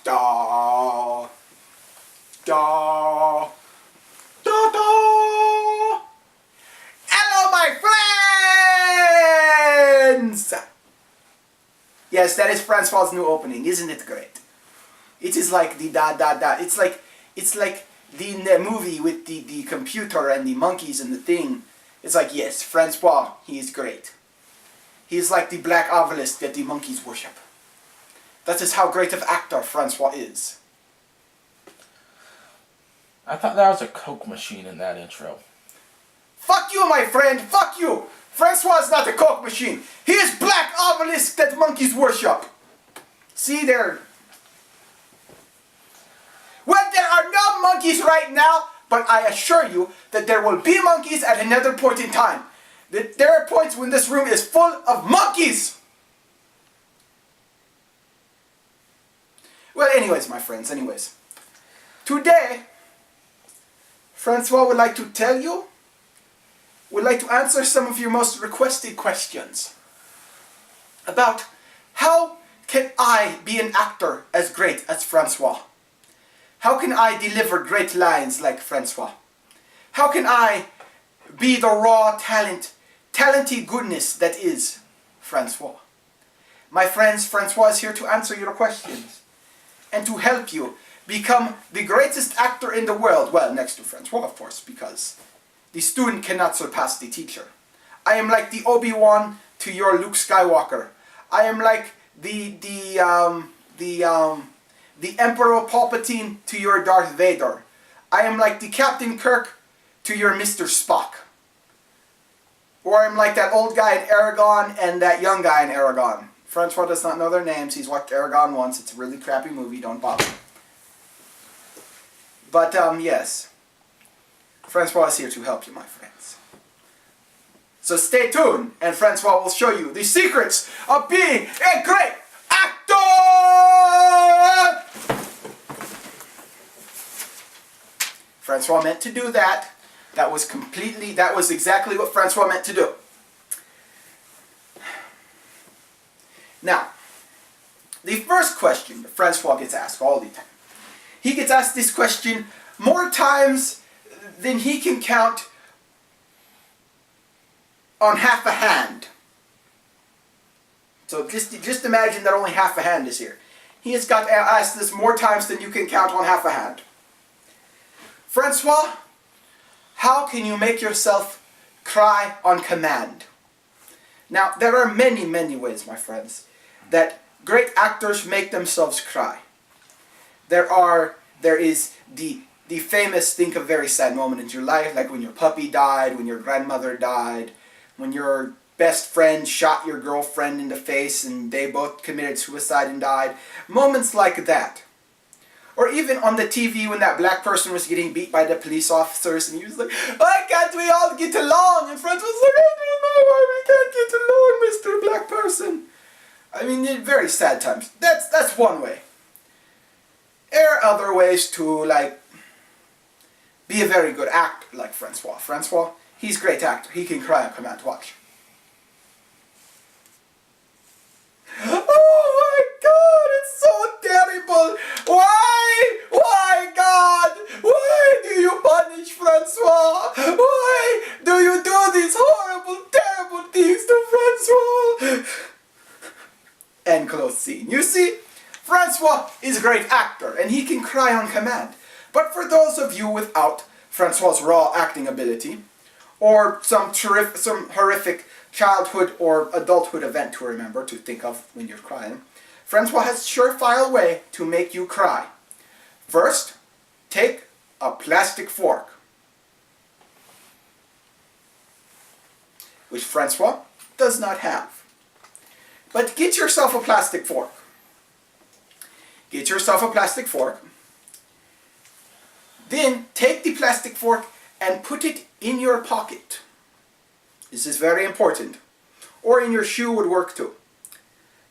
Da, da, da, da. Hello, my friends! Yes, that is Francois' new opening. Isn't it great? It is like the da da da. It's like the movie with the computer and the monkeys and the thing. It's like, yes, Francois, he is great. He is like the black obelisk that the monkeys worship. That is how great of actor Francois is. I thought that was a Coke machine in that intro. Fuck you, my friend. Fuck you. Francois is not a Coke machine. He is black obelisk that monkeys worship. See there. Well, there are no monkeys right now, but I assure you that there will be monkeys at another point in time. There are points when this room is full of monkeys. Well, anyways, my friends, today, Francois would like to answer some of your most requested questions about how can I be an actor as great as Francois? How can I deliver great lines like Francois? How can I be the raw talented goodness that is Francois? My friends, Francois is here to answer your questions and to help you become the greatest actor in the world. Well, next to Francois, of course, because the student cannot surpass the teacher. I am like the Obi-Wan to your Luke Skywalker. I am like the Emperor Palpatine to your Darth Vader. I am like the Captain Kirk to your Mr. Spock. Or I'm like that old guy in Aragon and that young guy in Aragon. Francois does not know their names. He's watched Aragon once. It's a really crappy movie. Don't bother. But, yes. Francois is here to help you, my friends. So stay tuned, and Francois will show you the secrets of being a great actor! Francois meant to do that. That was exactly what Francois meant to do. Now, the first question that Francois gets asked all the time. He gets asked this question more times than he can count on half a hand. So just imagine that only half a hand is here. He has got asked this more times than you can count on half a hand. Francois, how can you make yourself cry on command? Now, there are many, many ways, my friends, that great actors make themselves cry. There is the famous think of very sad moment in your life, like when your puppy died, when your grandmother died, when your best friend shot your girlfriend in the face and they both committed suicide and died. Moments like that. Or even on the TV when that black person was getting beat by the police officers and he was like, why can't we all get along? And friends was like, I don't know why we can't get along, Mr. Black Person. I mean, very sad times. That's one way. There are other ways to, like, be a very good actor, like Francois. Francois, he's a great actor. He can cry on command. Watch. Oh my God, it's so terrible. Why, God? Why do you punish Francois? Why do you do these horrible, terrible things to Francois? End close scene. You see, Francois is a great actor and he can cry on command. But for those of you without Francois' raw acting ability, or some horrific childhood or adulthood event to remember, to think of when you're crying, Francois has a surefire way to make you cry. First, take a plastic fork, which Francois does not have. But get yourself a plastic fork. Get yourself a plastic fork. Then take the plastic fork and put it in your pocket. This is very important. Or in your shoe would work too.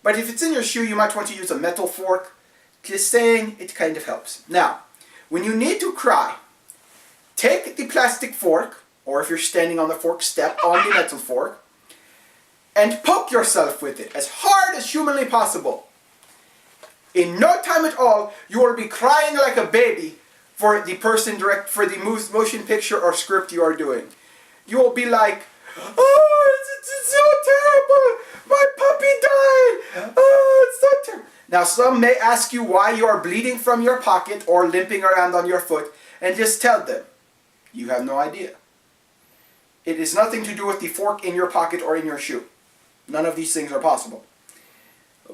But if it's in your shoe, you might want to use a metal fork. Just saying, it kind of helps. Now, when you need to cry, take the plastic fork, or if you're standing on the fork, step on the metal fork, and poke yourself with it as hard as humanly possible. In no time at all, you will be crying like a baby for the for the motion picture or script you are doing. You will be like, oh, it's so terrible. My puppy died. Oh, it's so terrible. Now, some may ask you why you are bleeding from your pocket or limping around on your foot, and just tell them, you have no idea. It is nothing to do with the fork in your pocket or in your shoe. None of these things are possible.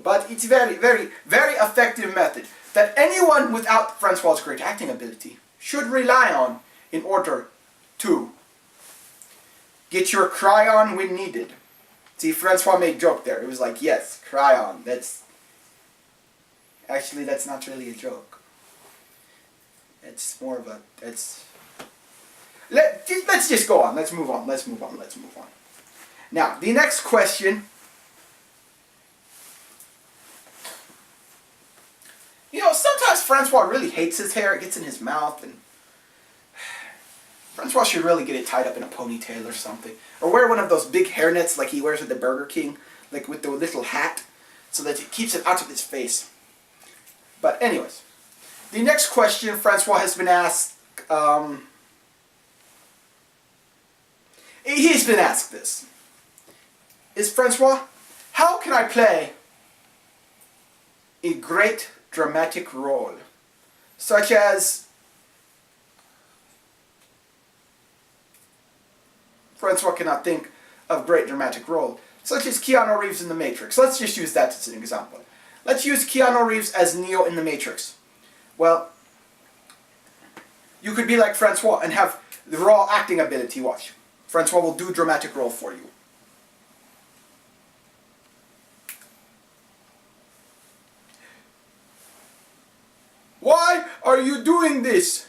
But it's very, very, very effective method that anyone without Francois' great acting ability should rely on in order to get your cry on when needed. See, Francois made a joke there. It was like, yes, cry on. Actually, that's not really a joke. It's more of a, let's just go on. Let's move on. Now, the next question. You know, sometimes Francois really hates his hair. It gets in his mouth, and Francois should really get it tied up in a ponytail or something. Or wear one of those big hairnets like he wears at the Burger King, like with the little hat, so that it keeps it out of his face. But anyways, the next question Francois has been asked, he's been asked this, is Francois, how can I play a great dramatic role, such as Francois cannot think of great dramatic role, such as Keanu Reeves in The Matrix. Let's just use that as an example. Let's use Keanu Reeves as Neo in The Matrix. Well, you could be like Francois and have the raw acting ability. Watch. Francois will do dramatic role for you. Why are you doing this,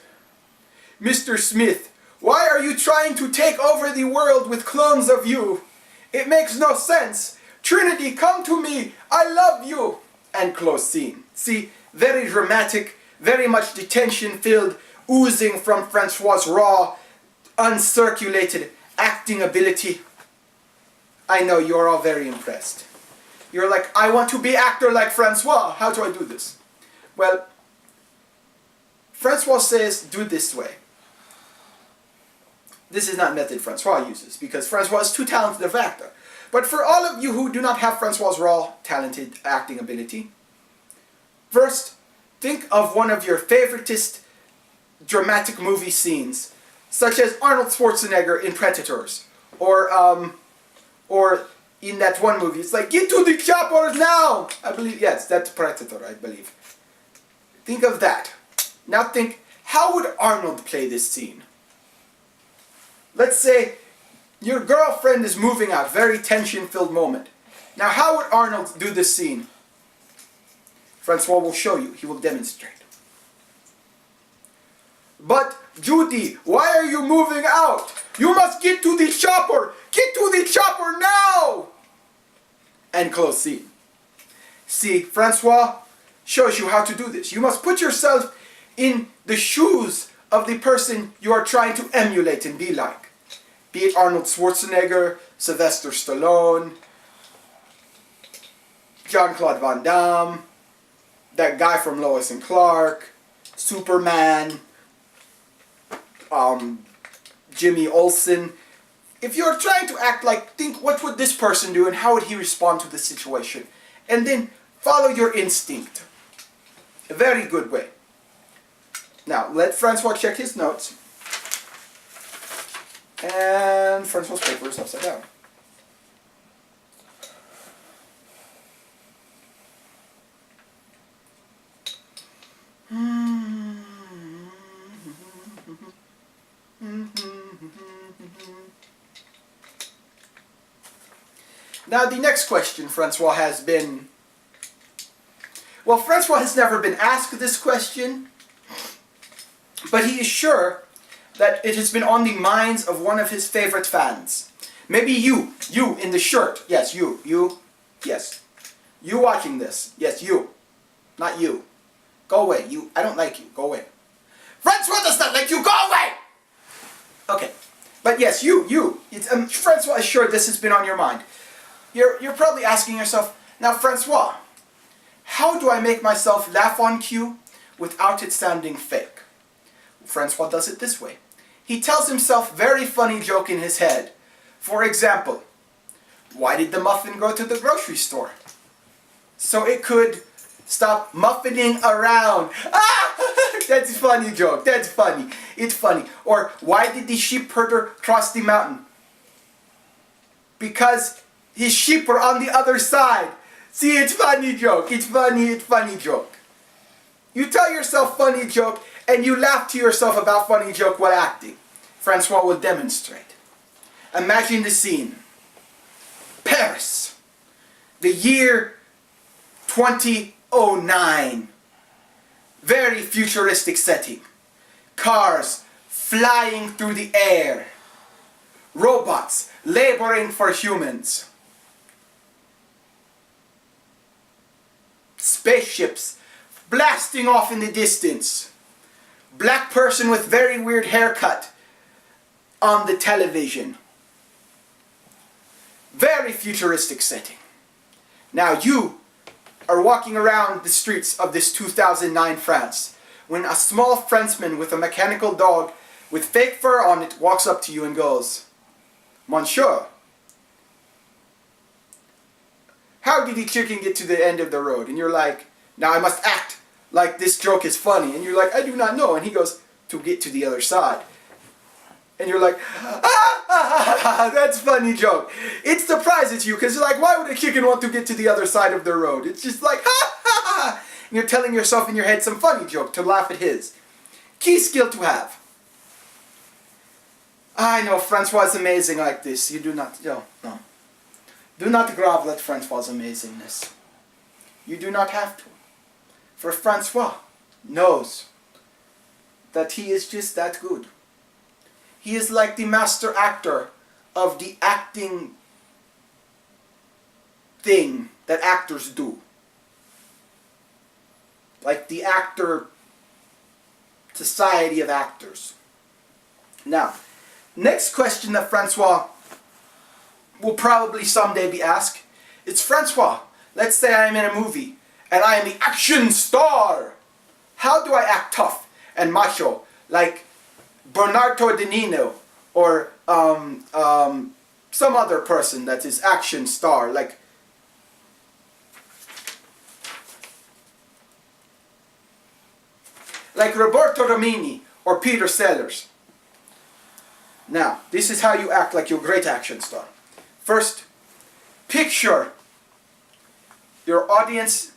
Mr. Smith? Why are you trying to take over the world with clones of you? It makes no sense. Trinity, come to me. I love you. And close scene. See, very dramatic, very much detention-filled, oozing from Francois' raw, uncirculated acting ability. I know you're all very impressed. You're like, I want to be actor like Francois. How do I do this? Well, Francois says, do it this way. This is not method Francois uses, because Francois is too talented of actor. But for all of you who do not have Francois' raw, talented acting ability, first, think of one of your favoritist dramatic movie scenes, such as Arnold Schwarzenegger in Predators, or in that one movie. It's like, get to the chopper now! I believe, yes, that's Predator, I believe. Think of that. Now think, how would Arnold play this scene? Let's say your girlfriend is moving out, very tension-filled moment. Now how would Arnold do this scene? Francois will show you, he will demonstrate. But Judy, why are you moving out? You must get to the chopper! Get to the chopper now! And close scene. See, Francois shows you how to do this. You must put yourself in the shoes of the person you are trying to emulate and be like. Be it Arnold Schwarzenegger, Sylvester Stallone, Jean-Claude Van Damme, that guy from Lois and Clark, Superman, Jimmy Olsen. If you're trying to act like, think what would this person do and how would he respond to the situation? And then follow your instinct. A very good way. Now, let Francois check his notes. And Francois' paper is upside down. Now the next question Francois has been... Well, Francois has never been asked this question, but he is sure that it has been on the minds of one of his favorite fans. Maybe you in the shirt. Yes, you, yes. You watching this. Yes, you. Not you. Go away. You. I don't like you. Go away. Francois does not like you. Go away! Okay. But yes, you. Francois is sure this has been on your mind. You're probably asking yourself, now Francois, How do I make myself laugh on cue without it sounding fake? Francois does it this way. He tells himself very funny joke in his head. For example, why did the muffin go to the grocery store? So it could stop muffining around. Ah! That's a funny joke. That's funny. It's funny. Or why did the sheep herder cross the mountain? Because his sheep were on the other side. See, it's funny joke. It's funny joke. You tell yourself funny joke and you laugh to yourself about funny joke while acting. Francois will demonstrate. Imagine the scene. Paris. The year 2009. Very futuristic setting. Cars flying through the air. Robots laboring for humans. Spaceships blasting off in the distance. Black person with very weird haircut on the television. Very futuristic setting. Now you are walking around the streets of this 2009 France when a small Frenchman with a mechanical dog with fake fur on it walks up to you and goes, "Monsieur, how did the chicken get to the end of the road?" And you're like, "Now I must act like this joke is funny." And you're like, "I do not know." And he goes, "To get to the other side." And you're like, "Ah, that's funny joke." It surprises you because you're like, why would a chicken want to get to the other side of the road? It's just like, ha ha ha. And you're telling yourself in your head some funny joke to laugh at his. Key skill to have. I know Francois is amazing like this. You do not, no. Do not grovel at Francois' amazingness. You do not have to. For Francois knows that he is just that good. He is like the master actor of the acting thing that actors do. Like the actor society of actors. Now, next question that Francois will probably someday be asked is, Francois, let's say I am in a movie and I am the action star. How do I act tough and macho like Bernardo De Niro or some other person that is action star like Roberto Romini or Peter Sellers? Now, this is how you act like your great action star. First, picture your audience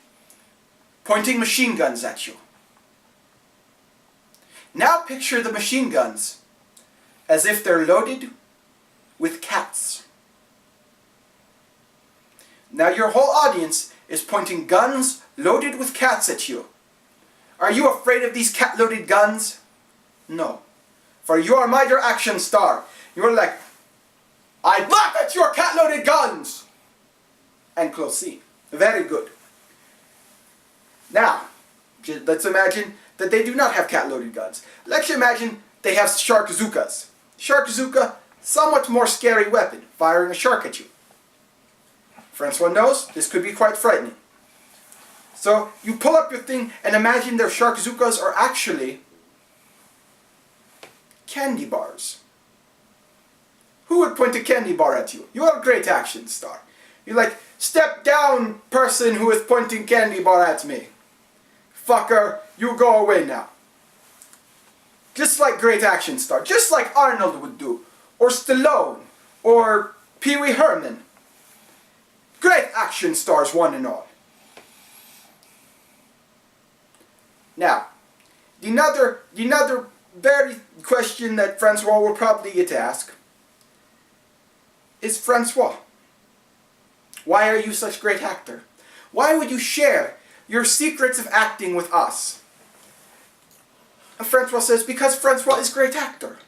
pointing machine guns at you. Now picture the machine guns as if they're loaded with cats. Now your whole audience is pointing guns loaded with cats at you. Are you afraid of these cat-loaded guns? No. For you are my action star. You're like, I laugh at your cat-loaded guns! And close scene. Very good. Now, let's imagine that they do not have cat-loaded guns. Let's imagine they have shark zookas. Shark zooka, somewhat more scary weapon, firing a shark at you. Francois knows this could be quite frightening. So you pull up your thing and imagine their shark zookas are actually candy bars. Who would point a candy bar at you? You are a great action star. You're like, step down, person who is pointing candy bar at me. Fucker, you go away now. Just like great action star. Just like Arnold would do. Or Stallone. Or Pee Wee Herman. Great action stars, one and all. Now, another very question that Francois will probably get to ask is, Francois, why are you such a great actor? Why would you share your secrets of acting with us? And Francois says, because Francois is a great actor.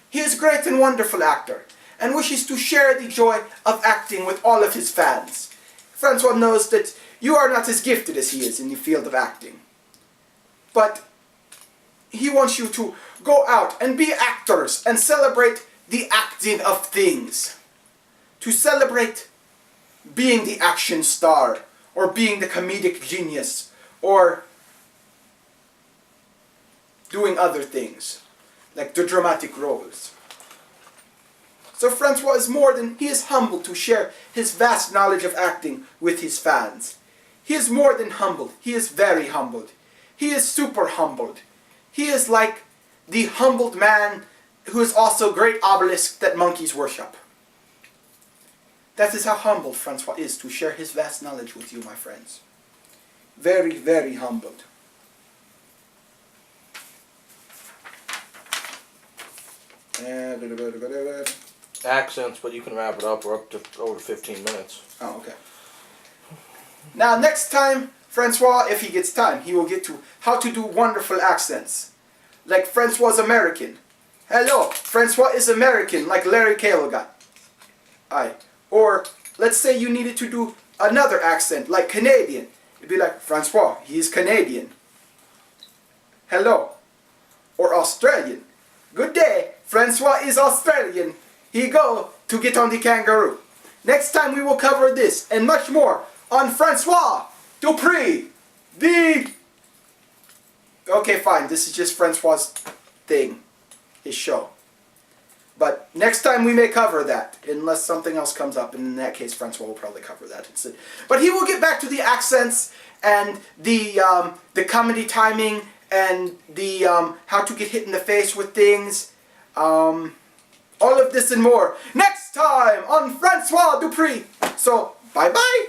He is a great and wonderful actor and wishes to share the joy of acting with all of his fans. Francois knows that you are not as gifted as he is in the field of acting. But he wants you to go out and be actors and celebrate the acting of things. To celebrate being the action star or or being the comedic genius, or doing other things, like the dramatic roles. So Francois is more than, he is humble to share his vast knowledge of acting with his fans. He is more than humbled, he is very humbled. He is super humbled. He is like the humbled man who is also great obelisk that monkeys worship. That is how humble Francois is to share his vast knowledge with you, my friends. Very, very humbled. Accents, but you can wrap it up. We're up to over 15 minutes. Oh, okay. Now, next time, Francois, if he gets time, he will get to how to do wonderful accents. Like Francois is American. Hello, Francois is American, like Larry Cale got. Aye. Or, let's say you needed to do another accent, like Canadian. It'd be like, Francois, he's Canadian. Hello. Or Australian. Good day, Francois is Australian. He go to get on the kangaroo. Next time we will cover this and much more on Francois Dupree. Okay, fine, this is just Francois' thing, his show. But next time we may cover that, unless something else comes up, and in that case Francois will probably cover that instead. But he will get back to the accents and the comedy timing and the how to get hit in the face with things. All of this and more next time on Francois Dupree. So, bye-bye.